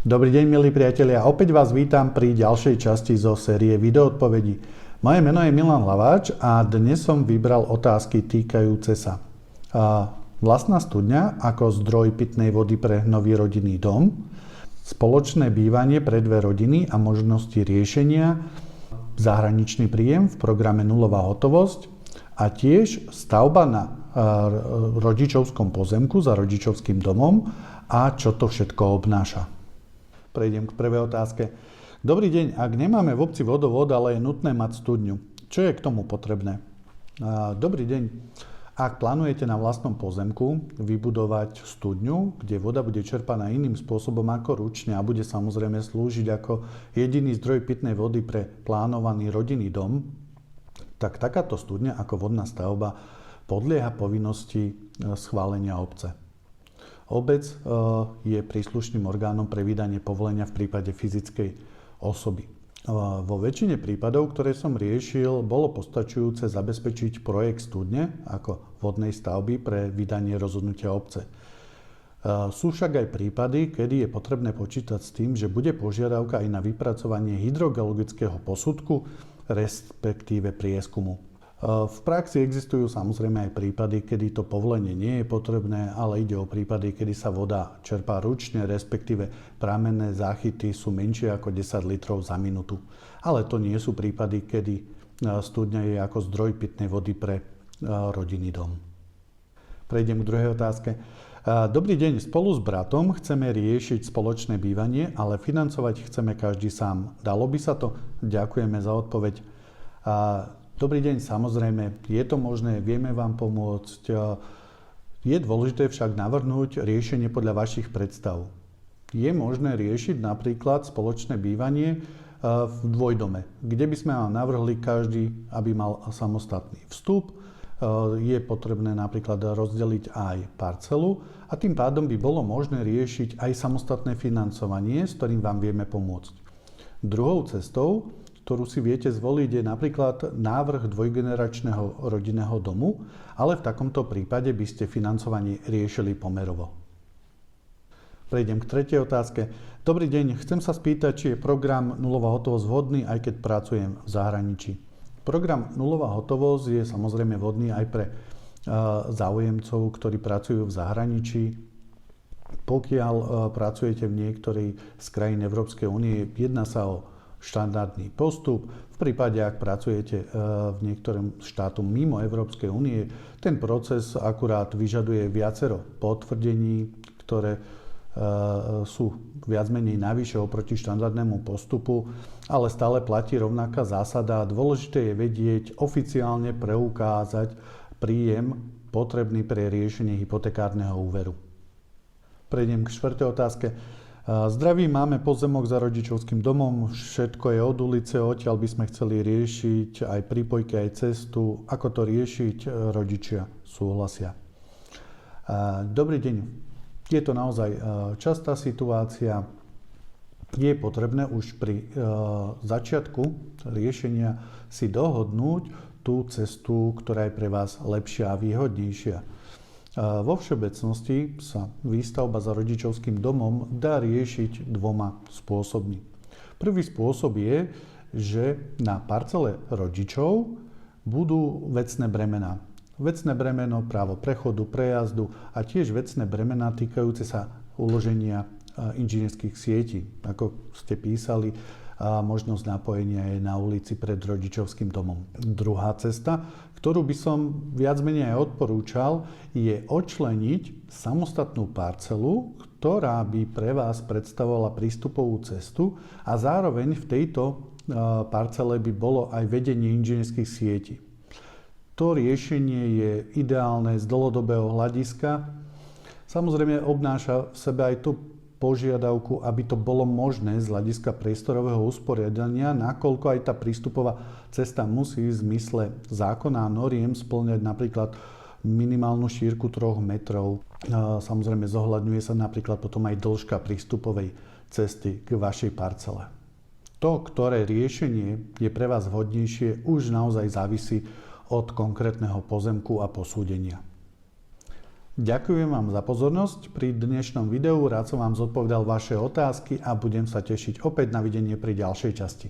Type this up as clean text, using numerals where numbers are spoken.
Dobrý deň, milí priatelia. Opäť vás vítam pri ďalšej časti zo série videoodpovedí. Moje meno je Milan Laváč a dnes som vybral otázky týkajúce sa vlastná studňa ako zdroj pitnej vody pre nový rodinný dom, spoločné bývanie pre dve rodiny a možnosti riešenia, zahraničný príjem v programe Nulová hotovosť a tiež stavba na rodičovskom pozemku za rodičovským domom a čo to všetko obnáša. Prejdem k prvej otázke. Dobrý deň, ak nemáme v obci vodovod, ale je nutné mať studňu, čo je k tomu potrebné? Dobrý deň, ak plánujete na vlastnom pozemku vybudovať studňu, kde voda bude čerpaná iným spôsobom ako ručne a bude samozrejme slúžiť ako jediný zdroj pitnej vody pre plánovaný rodinný dom, tak takáto studňa ako vodná stavba podlieha povinnosti schválenia obce. Obec je príslušným orgánom pre vydanie povolenia v prípade fyzickej osoby. Vo väčšine prípadov, ktoré som riešil, bolo postačujúce zabezpečiť projekt studne ako vodnej stavby pre vydanie rozhodnutia obce. Sú však aj prípady, kedy je potrebné počítať s tým, že bude požiadavka aj na vypracovanie hydrogeologického posudku, respektíve prieskumu. V praxi existujú samozrejme aj prípady, kedy to povolenie nie je potrebné, ale ide o prípady, kedy sa voda čerpá ručne, respektíve pramenné záchyty sú menšie ako 10 litrov za minútu. Ale to nie sú prípady, kedy studňa je ako zdroj pitnej vody pre rodinný dom. Prejdem k druhej otázke. Dobrý deň, spolu s bratom chceme riešiť spoločné bývanie, ale financovať chceme každý sám. Dalo by sa to? Ďakujeme za odpoveď. Dobrý deň, samozrejme, je to možné, vieme vám pomôcť. Je dôležité však navrhnúť riešenie podľa vašich predstav. Je možné riešiť napríklad spoločné bývanie v dvojdome, kde by sme vám navrhli každý, aby mal samostatný vstup. Je potrebné napríklad rozdeliť aj parcelu a tým pádom by bolo možné riešiť aj samostatné financovanie, s ktorým vám vieme pomôcť. Druhou cestou, ktorú si viete zvoliť, je napríklad návrh dvojgeneračného rodinného domu, ale v takomto prípade by ste financovanie riešili pomerovo. Prejdem k tretej otázke. Dobrý deň, chcem sa spýtať, či je program Nulová hotovosť vhodný, aj keď pracujem v zahraničí. Program Nulová hotovosť je samozrejme vhodný aj pre záujemcov, ktorí pracujú v zahraničí. Pokiaľ pracujete v niektorej z krajín Európskej únie, jedná sa o štandardný postup. V prípade, ak pracujete v niektorom štátu mimo Európskej únie, ten proces akurát vyžaduje viacero potvrdení, ktoré sú viac menej navyše oproti štandardnému postupu, ale stále platí rovnaká zásada. Dôležité je vedieť oficiálne preukázať príjem potrebný pre riešenie hypotekárneho úveru. Prejdem k štvrtej otázke. Zdraví, máme pozemok za rodičovským domom, všetko je od ulice, odtiaľ by sme chceli riešiť aj prípojky, aj cestu. Ako to riešiť? Rodičia súhlasia. Dobrý deň. Je to naozaj častá situácia. Je potrebné už pri začiatku riešenia si dohodnúť tú cestu, ktorá je pre vás lepšia a výhodnejšia. Vo všeobecnosti sa výstavba za rodičovským domom dá riešiť dvoma spôsobmi. Prvý spôsob je, že na parcele rodičov budú vecné bremená. Vecné bremeno, právo prechodu, prejazdu a tiež vecné bremená týkajúce sa uloženia inžinierských sietí. Ako ste písali, možnosť napojenia je na ulici pred rodičovským domom. Druhá cesta, ktorú by som viac menej aj odporúčal, je odčleniť samostatnú parcelu, ktorá by pre vás predstavovala prístupovú cestu a zároveň v tejto parcele by bolo aj vedenie inžinierských sietí. To riešenie je ideálne z dlhodobého hľadiska. Samozrejme obnáša v sebe aj tú požiadavku, aby to bolo možné z hľadiska priestorového usporiadania, nakoľko aj tá prístupová cesta musí v zmysle zákona a noriem spĺňať napríklad minimálnu šírku 3 metrov. Samozrejme zohľadňuje sa napríklad potom aj dĺžka prístupovej cesty k vašej parcele. To, ktoré riešenie je pre vás vhodnejšie, už naozaj závisí od konkrétneho pozemku a posúdenia. Ďakujem vám za pozornosť pri dnešnom videu, rád som vám zodpovedal vaše otázky a budem sa tešiť opäť na videnie pri ďalšej časti.